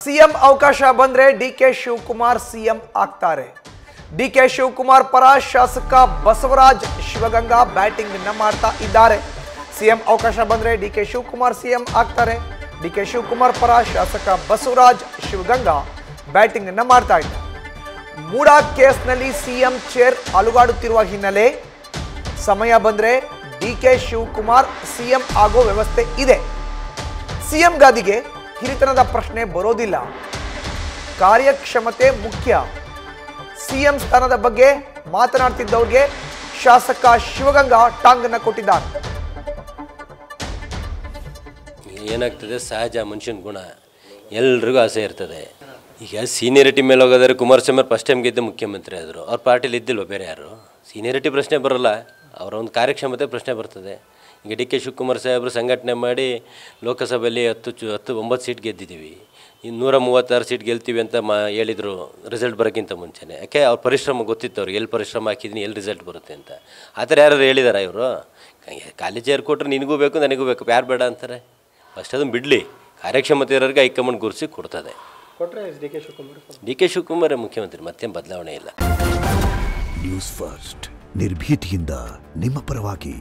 CM ಅವಕಾಶ ಬಂದ್ರೆ DK Shivakumar CM ಆಗ್ತಾರೆ. ಡಿಕೆ ಶಿವಕುಮಾರ್ ಪರ ಶಾಸಕ ಬಸವರಾಜ್ ಶಿವಗಂಗಾ ಬ್ಯಾಟಿಂಗ್ ಮಾಡ್ತಾ ಇದ್ದಾರೆ. ಸಿಎಂ ಅವಕಾಶ ಬಂದ್ರೆ ಡಿಕೆ ಶಿವಕುಮಾರ್ ಸಿಎಂ ಆಗ್ತಾರೆ. ಡಿಕೆ ಶಿವಕುಮಾರ್ ಪರ ಶಾಸಕ ಬಸವರಾಜ್ ಶಿವಗಂಗಾ ಬ್ಯಾಟಿಂಗ್ ಮಾಡ್ತಾ ಇದ್ದಾರೆ. ಮೂಡಾ ಕೇಸ್ನಲ್ಲಿ ಸಿಎಂ ಚೇರ್ ಅಲುಗಾಡುತ್ತಿರುವ ಹಿನ್ನೆಲೆ ಸಮಯ ಬಂದ್ರೆ ಡಿಕೆ ಶಿವಕುಮಾರ್ ಸಿಎಂ ಆಗೋ ವ್ಯವಸ್ಥೆ ಇದೆ. ಸಿಎಂ ಗಾದಿಗೆ ಹಿರಿತನದ ಪ್ರಶ್ನೆ ಬರೋದಿಲ್ಲ, ಕಾರ್ಯಕ್ಷಮತೆ ಮುಖ್ಯ. ಸಿಎಂ ಸ್ಥಾನದ ಬಗ್ಗೆ ಮಾತನಾಡ್ತಿದ್ದವ್ರಿಗೆ ಶಾಸಕ ಶಿವಗಂಗಾ ಟಾಂಗನ್ನ ಕೊಟ್ಟಿದ್ದಾರೆ. ಏನಾಗ್ತದೆ, ಸಹಜ ಮನುಷ್ಯನ ಗುಣ, ಎಲ್ರಿಗೂ ಆಸೆ ಇರ್ತದೆ. ಈಗ ಸೀನಿಯರಿಟಿ ಮೇಲೆ ಹೋಗೋದಾದ್ರೆ ಕುಮಾರಸ್ವಾಮಿ ಫಸ್ಟ್ ಟೈಮ್ ಗೆದ್ದ ಮುಖ್ಯಮಂತ್ರಿ ಆದರು. ಅವ್ರ ಪಾರ್ಟಿಲಿ ಇದ್ದಿಲ್ವ ಬೇರೆ ಯಾರು? ಸೀನಿಯರಿಟಿ ಪ್ರಶ್ನೆ ಬರೋಲ್ಲ, ಅವರ ಒಂದು ಕಾರ್ಯಕ್ಷಮತೆ ಪ್ರಶ್ನೆ ಬರ್ತದೆ. ಈಗ ಡಿ ಕೆ ಶಿವಕುಮಾರ್ ಸಾಹೇಬರು ಸಂಘಟನೆ ಮಾಡಿ ಲೋಕಸಭೆಯಲ್ಲಿ 9 ಸೀಟ್ ಗೆದ್ದಿದ್ದೀವಿ, ಇನ್ನು 136 ಸೀಟ್ ಗೆಲ್ತೀವಿ ಅಂತ ಹೇಳಿದರು ರಿಸಲ್ಟ್ ಬರೋಕ್ಕಿಂತ ಮುಂಚೆನೇ. ಯಾಕೆ ಅವ್ರ ಪರಿಶ್ರಮ ಗೊತ್ತಿತ್ತು, ಅವ್ರಿಗೆ ಎಲ್ಲಿ ಪರಿಶ್ರಮ ಹಾಕಿದ್ದೀನಿ, ಎಲ್ಲಿ ರಿಸಲ್ಟ್ ಬರುತ್ತೆ ಅಂತ. ಆ ಥರ ಯಾರು ಹೇಳಿದಾರ ಇವರು? ಖಾಲಿ ಚೇರ್ ಕೊಟ್ಟರೆ ನಿನಗೂ ಬೇಕು ನನಗೂ ಬೇಕು, ಯಾರು ಬೇಡ ಅಂತಾರೆ? ಫಸ್ಟ್ ಅದನ್ನು ಬಿಡಲಿ, ಕಾರ್ಯಕ್ಷಮತೆ ಇರೋರಿಗೆ ಹೈಕಮಾಂಡ್ ಗುರುಸಿ ಕೊಡ್ತದೆ. ಡಿ ಕೆ ಶಿವಕುಮಾರೇ ಮುಖ್ಯಮಂತ್ರಿ, ಮತ್ತೇನು ಬದಲಾವಣೆ ಇಲ್ಲ. ನ್ಯೂಸ್ ಫಸ್ಟ್ ನಿರ್ಭೀತಿಯಿಂದ ನಿಮ್ಮ ಪರವಾಗಿ.